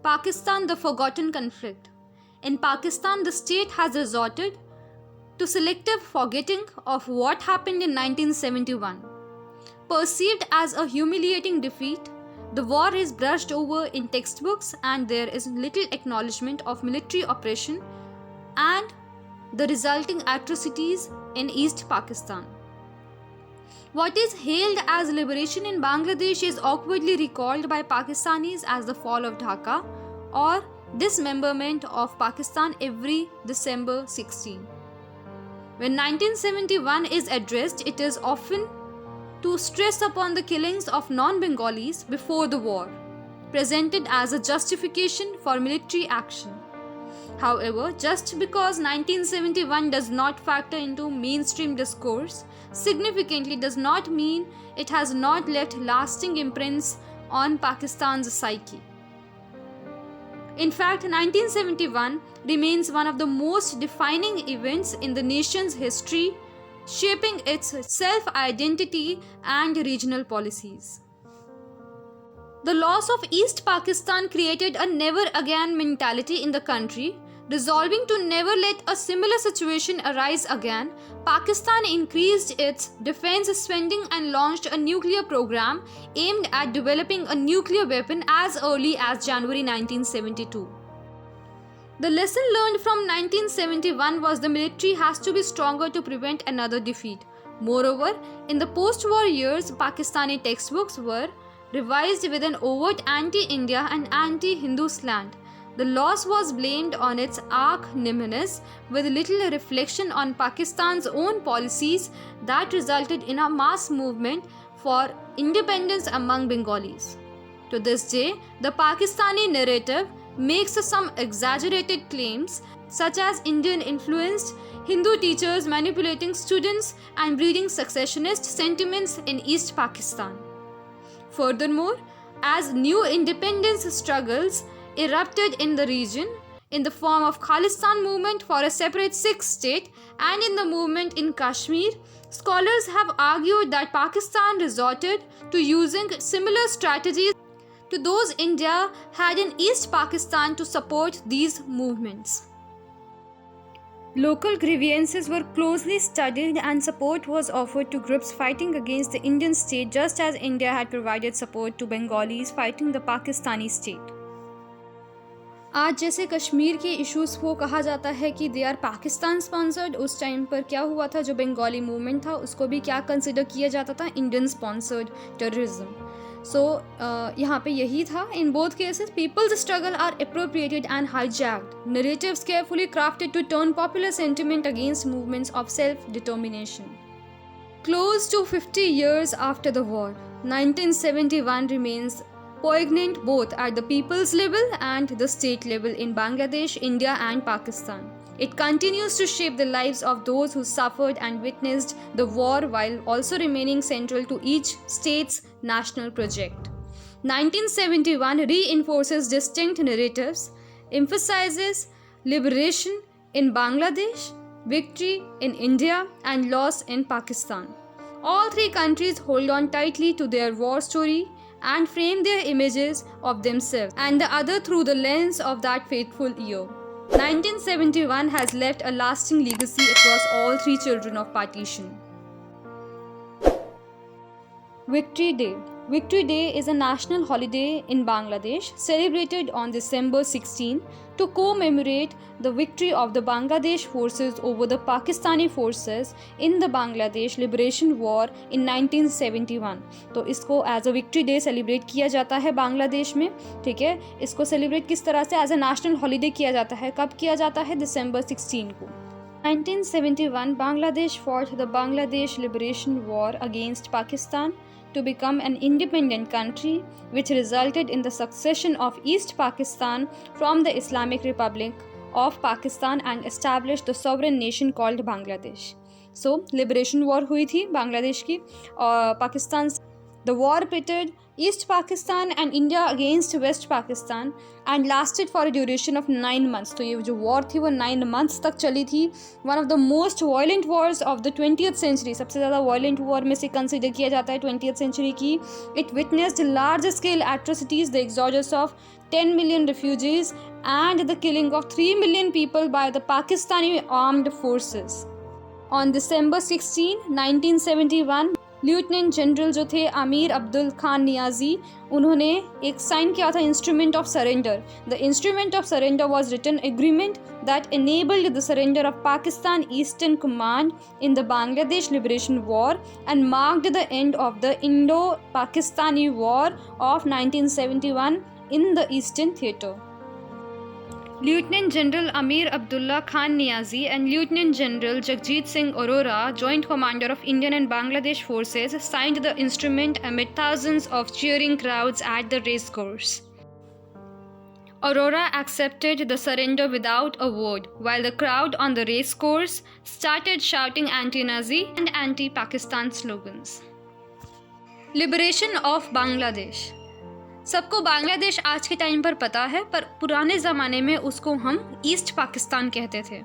Pakistan, the forgotten conflict. In Pakistan, the state has resorted to selective forgetting of what happened in 1971. Perceived as a humiliating defeat, the war is brushed over in textbooks and there is little acknowledgement of military oppression and the resulting atrocities in East Pakistan. What is hailed as liberation in Bangladesh is awkwardly recalled by Pakistanis as the fall of Dhaka or dismemberment of Pakistan every December 16. When 1971 is addressed, it is often to stress upon the killings of non-Bengalis before the war, presented as a justification for military action. However, just because 1971 does not factor into mainstream discourse, significantly does not mean it has not left lasting imprints on Pakistan's psyche. In fact, 1971 remains one of the most defining events in the nation's history, shaping its self-identity and regional policies. The loss of East Pakistan created a never-again mentality in the country. Resolving to never let a similar situation arise again, Pakistan increased its defense spending and launched a nuclear program aimed at developing a nuclear weapon as early as January 1972. The lesson learned from 1971 was the military has to be stronger to prevent another defeat. Moreover, in the post-war years, Pakistani textbooks were revised with an overt anti-India and anti-Hindu slant. The loss was blamed on its arch-nemesis, with little reflection on Pakistan's own policies that resulted in a mass movement for independence among Bengalis. To this day, the Pakistani narrative makes some exaggerated claims, such as Indian-influenced Hindu teachers manipulating students and breeding secessionist sentiments in East Pakistan. Furthermore, as new independence struggles erupted in the region in the form of Khalistan movement for a separate Sikh state and in the movement in Kashmir, scholars have argued that Pakistan resorted to using similar strategies to those India had in East Pakistan to support these movements. Local grievances were closely studied and support was offered to groups fighting against the Indian state, just as India had provided support to Bengalis fighting the Pakistani state. आज जैसे कश्मीर के issues को कहा जाता है कि they are Pakistan sponsored, उस time पर क्या हुआ था, जो बंगाली मूवमेंट था उसको भी क्या कंसिडर किया जाता था, इंडियन स्पॉन्सर्ड टेररिज्म. सो यहाँ पे यही था. In both cases peoples struggle are appropriated and hijacked narratives carefully crafted to turn popular sentiment against movements of self determination. Close to 50 years after the war, 1971 remains poignant both at the people's level and the state level in Bangladesh, India and Pakistan. It continues to shape the lives of those who suffered and witnessed the war while also remaining central to each state's national project. 1971 reinforces distinct narratives, emphasizes liberation in Bangladesh, victory in India and loss in Pakistan. All three countries hold on tightly to their war story and frame their images of themselves and the other through the lens of that fateful year. 1971 has left a lasting legacy across all three children of partition. Victory Day. Victory Day is a national holiday in Bangladesh celebrated on December 16 to commemorate the victory of the Bangladesh forces over the Pakistani forces in the Bangladesh Liberation War in 1971. तो इसको as a victory day celebrate किया जाता है बांग्लादेश में. ठीक है, इसको celebrate किस तरह से एज अ नेशनल हॉलीडे किया जाता है, कब किया जाता है, दिसंबर 16 को. 1971 Bangladesh fought the Bangladesh Liberation War against Pakistan to become an independent country, which resulted in the succession of East Pakistan from the Islamic Republic of Pakistan and established the sovereign nation called Bangladesh. So, liberation war हुई थी बांग्लादेश की और Pakistan. The war pitted East Pakistan and India against West Pakistan and lasted for a duration of 9 months. तो ये जो war थी वो 9 months तक चली थी. One of the most violent wars of the 20th century, सबसे ज़्यादा violent war में से consider किया जाता है 20th century की. It witnessed large scale atrocities, the exodus of 10 million refugees and the killing of 3 million people by the Pakistani armed forces. On December 16, 1971, lieutenant general जो थे आमिर अब्दुल खान नियाजी, उन्होंने एक साइन किया था instrument of surrender. The instrument of surrender was written agreement that enabled the surrender of Pakistan Eastern Command in the Bangladesh Liberation War and marked the end of the Indo-Pakistani War of 1971 in the Eastern Theatre. Lieutenant General Amir Abdullah Khan Niazi and Lieutenant General Jagjit Singh Arora, Joint Commander of Indian and Bangladesh forces, signed the instrument amid thousands of cheering crowds at the racecourse. Arora accepted the surrender without a word, while the crowd on the racecourse started shouting anti-Nazi and anti-Pakistan slogans. Liberation of Bangladesh. सबको बांग्लादेश आज के time पर पता है, पर पुराने ज़माने में उसको हम ईस्ट पाकिस्तान कहते थे.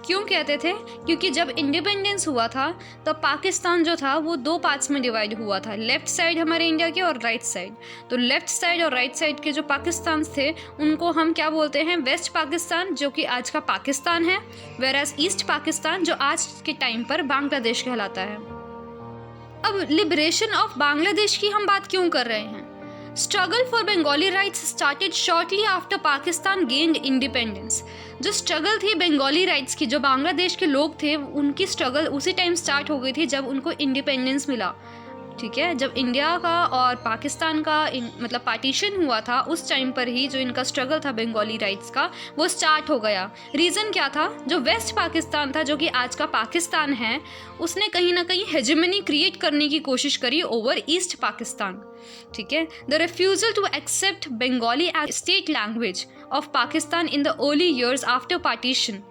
क्यों कहते थे? क्योंकि जब इंडिपेंडेंस हुआ था तो पाकिस्तान जो था वो 2 पार्ट्स में डिवाइड हुआ था, लेफ़्ट साइड हमारे इंडिया के और राइट साइड. तो लेफ़्ट साइड और राइट साइड के जो पाकिस्तान थे उनको हम क्या बोलते हैं? वेस्ट पाकिस्तान, जो कि आज का पाकिस्तान है, वेराज ईस्ट पाकिस्तान जो आज के टाइम पर बांग्लादेश कहलाता है. अब लिबरेशन ऑफ बांग्लादेश की हम बात क्यों कर रहे हैं? Struggle for Bengali rights started shortly after Pakistan gained independence. जो स्ट्रगल थी बंगाली राइट्स की, जो बांग्लादेश के लोग थे उनकी स्ट्रगल उसी टाइम स्टार्ट हो गई थी जब उनको इंडिपेंडेंस मिला. ठीक है, जब इंडिया का और पाकिस्तान का मतलब पार्टीशन हुआ था उस टाइम पर ही जो इनका स्ट्रगल था बंगाली राइट्स का वो स्टार्ट हो गया. रीज़न क्या था? जो वेस्ट पाकिस्तान था, जो कि आज का पाकिस्तान है, उसने कहीं ना कहीं हेजेमनी क्रिएट करने की कोशिश करी ओवर ईस्ट पाकिस्तान. ठीक है, the refusal to accept Bengali as state language of Pakistan in the early years after partition.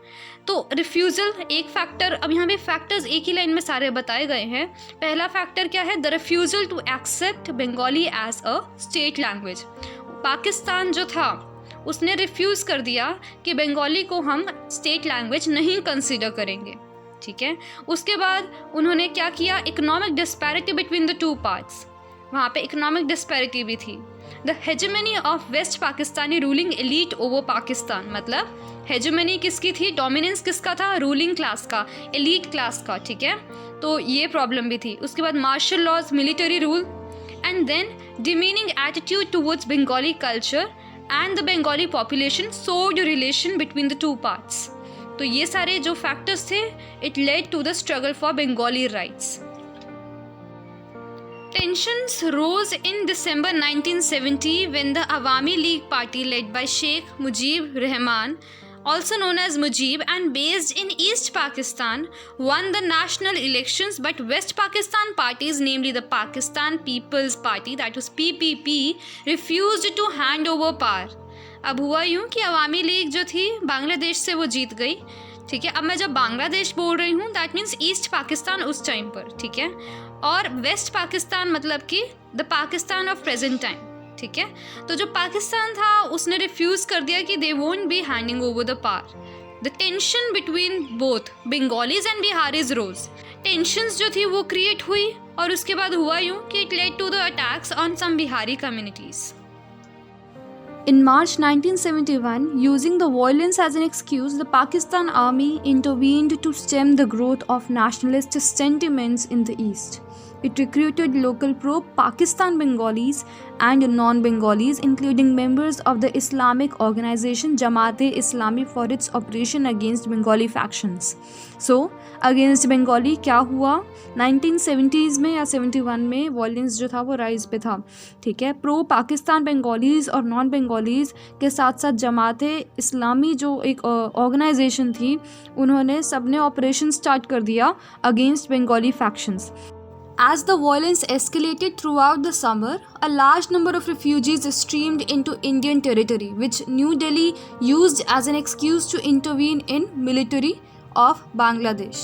तो रिफ्यूज़ल एक फैक्टर, अब यहाँ पे फैक्टर्स एक ही लाइन में सारे बताए गए हैं. पहला फैक्टर क्या है? The refusal to accept Bengali as a state language. Pakistan जो था उसने रिफ्यूज़ कर दिया कि बंगाली को हम स्टेट लैंग्वेज नहीं कंसिडर करेंगे. ठीक है, उसके बाद उन्होंने क्या किया? Economic disparity between the 2 parts, वहाँ पे इकोनॉमिक डिस्पैरिटी भी थी. The hegemony of West Pakistani ruling elite over Pakistan, मतलब हेजेमनी किसकी थी? डोमिनेंस किसका था? रूलिंग क्लास का, एलीट क्लास का. ठीक है, तो ये प्रॉब्लम भी थी. उसके बाद martial laws, military rule, and then demeaning attitude towards Bengali culture and the Bengali population soured relation between the 2 parts. तो ये सारे जो फैक्टर्स थे, it led to the struggle for Bengali rights. Tensions rose in December 1970 when the Awami League Party led by Sheikh Mujib Rahman, also known as Mujib and based in East Pakistan, won the national elections, but West Pakistan parties, namely the Pakistan People's Party, that was PPP, refused to hand over power. अब हुआ यूँ कि अवामी league जो थी बांग्लादेश से वो जीत गई. ठीक है, अब मैं जब बांग्लादेश बोल रही हूँ दैट मीन्स ईस्ट पाकिस्तान उस टाइम पर. ठीक है, और वेस्ट पाकिस्तान मतलब कि the Pakistan of present time. ठीक है, तो जो पाकिस्तान था उसने रिफ्यूज़ कर दिया कि they won't be handing over the power. The tension between both Bengalis and Biharis rose. Tensions जो थी वो क्रिएट हुई और उसके बाद हुआ यूँ कि it led to the attacks on some Bihari communities. In March 1971, using the violence as an excuse, the Pakistan Army intervened to stem the growth of nationalist sentiments in the East. It recruited local pro-Pakistan Bengalis and non-Bengalis, including members of the Islamic organization Jamaat-e-Islami for its operation against Bengali factions. So, against Bengali क्या हुआ? 1970s में या 71 में violence जो था वो rise पे था. ठीक है, प्रो पाकिस्तान बंगालीज और नॉन बंगालीज के साथ साथ जमात-ए-इस्लामी जो एक ऑर्गेनाइजेशन थी, उन्होंने सबने ऑपरेशन स्टार्ट कर दिया against Bengali factions. As the violence escalated throughout the summer, a large number of refugees streamed into Indian territory, which New Delhi used as an excuse to intervene in military of Bangladesh.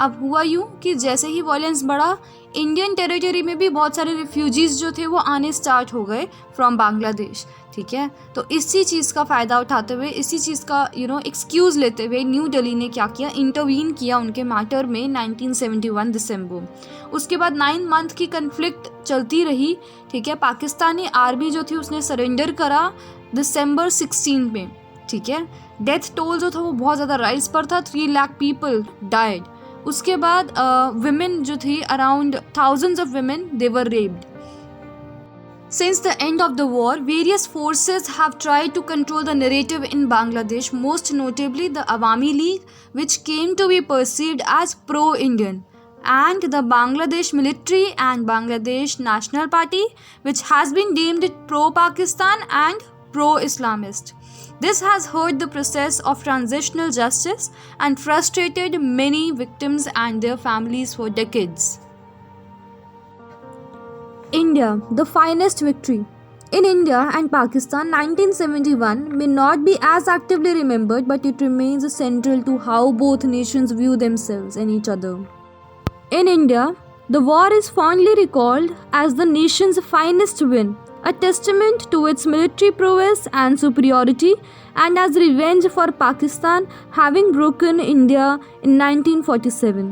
अब हुआ यूँ कि जैसे ही violence बढ़ा, Indian territory में भी बहुत सारे रिफ्यूजीज़ जो थे वो आने स्टार्ट हो गए फ्रॉम बांग्लादेश, ठीक है। तो इसी चीज़ का फ़ायदा उठाते हुए, इसी चीज़ का एक्सक्यूज़ लेते हुए न्यू दिल्ली ने क्या किया, इंटरवीन किया उनके मैटर में 1971 दिसंबर। उसके बाद 9 मंथ की कन्फ्लिक्ट चलती रही, ठीक है। पाकिस्तानी आर्मी जो थी उसने सरेंडर करा दिसंबर 16 में, ठीक है। डेथ टोल जो था वो बहुत ज़्यादा राइज पर था, 3 लाख पीपल डाइड। उसके बाद विमेन जो थी, around thousands of women, they were raped. Since the end of the war, various forces have tried to control the narrative in Bangladesh, most notably the Awami League, which came to be perceived as pro-Indian, and the Bangladesh military and Bangladesh National Party, which has been deemed pro-Pakistan and pro-Islamist. This has hurt the process of transitional justice and frustrated many victims and their families for decades. India, the finest victory. In India and Pakistan, 1971 may not be as actively remembered, but it remains central to how both nations view themselves and each other. In India, the war is fondly recalled as the nation's finest win, a testament to its military prowess and superiority, and as revenge for Pakistan having broken India in 1947.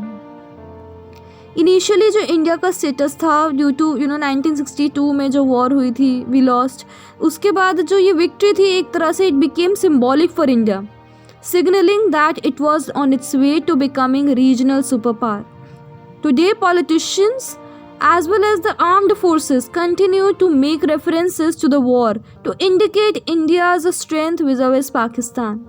Initially जो India का status था due to 1962 में जो war हुई थी, we lost. उसके बाद जो ये विक्ट्री थी, एक तरह से it became symbolic for India, signalling that it was on its way to becoming regional super power. Today, politicians as well as the armed forces continue to make references to the war to indicate India's strength vis-a-vis Pakistan.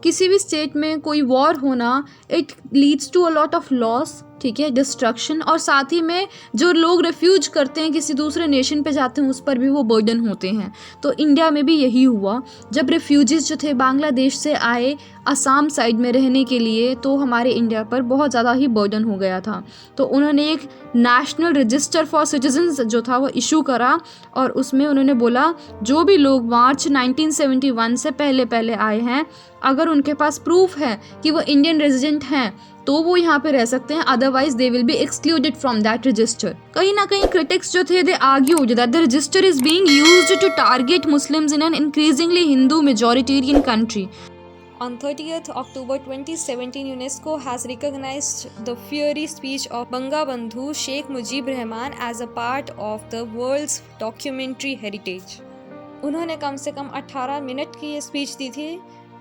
किसी भी state में कोई war होना, it leads to a lot of loss, ठीक है, destruction, और साथ ही में जो लोग रिफ्यूज करते हैं, किसी दूसरे नेशन पे जाते हैं, उस पर भी वो बर्डन होते हैं. तो इंडिया में भी यही हुआ. जब रिफ्यूजीज जो थे बांग्लादेश से आए असम साइड में रहने के लिए, तो हमारे इंडिया पर बहुत ज़्यादा ही बर्डन हो गया था. तो उन्होंने एक नेशनल रजिस्टर फॉर सिटीजन्स जो था वो इशू करा, और उसमें उन्होंने बोला जो भी लोग मार्च 1971 से पहले आए हैं, अगर उनके पास प्रूफ है कि वो इंडियन रेजिडेंट हैं, तो वो यहाँ पे रह सकते हैं, otherwise they will be excluded from that register. कहीं ना कहीं क्रिटिक्स जो थे, they argued that the register is being used to target Muslims in an increasingly Hindu majoritarian country. On 30th October 2017, UNESCO has recognized the fiery speech of Bangabandhu Sheikh Mujib Rahman as a part of the world's documentary heritage. उन्होंने कम से कम 18 minute की ये speech दी थी,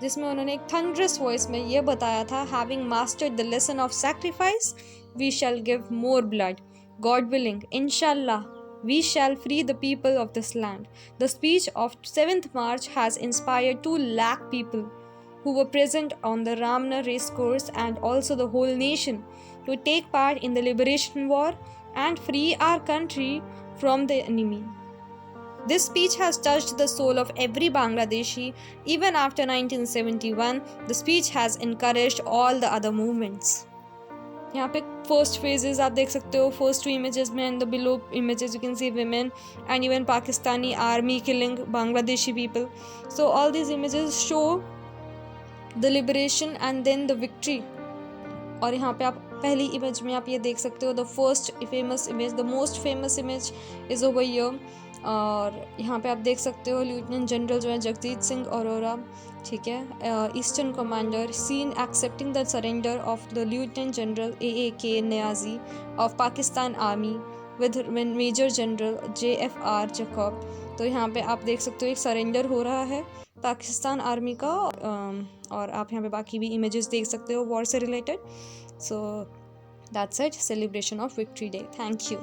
जिसमें उन्होंने एक thunderous voice में ये बताया था, having mastered the lesson of sacrifice we shall give more blood, God willing, इंशाल्लाह we shall free the people of this land. The speech of 7th March has inspired 2 lakh people who were present on the Ramna race course and also the whole nation to take part in the liberation war and free our country from the enemy. This speech has touched the soul of every Bangladeshi. Even after 1971, the speech has encouraged all the other movements. यहाँ पे first phases आप देख सकते हो, first 2 images में, and the below images you can see women and even Pakistani army killing Bangladeshi people. So all these images show the liberation and then the victory. और यहाँ पे आप पहली इमेज में आप ये देख सकते हो, the first famous image, the most famous image is over here. और यहाँ पे आप देख सकते हो लेफ्टिनेंट जनरल जो है जगजीत सिंह अरोरा, ठीक है, eastern commander, seen accepting the surrender of the lieutenant general AAK Niazi of Pakistan army with major general JFR Jacob. तो यहाँ पे आप देख सकते हो एक सरेंडर हो रहा है पाकिस्तान आर्मी का, और आप यहाँ पे बाकी भी इमेजेस देख सकते हो वॉर से related. So that's it, celebration of victory day. Thank you.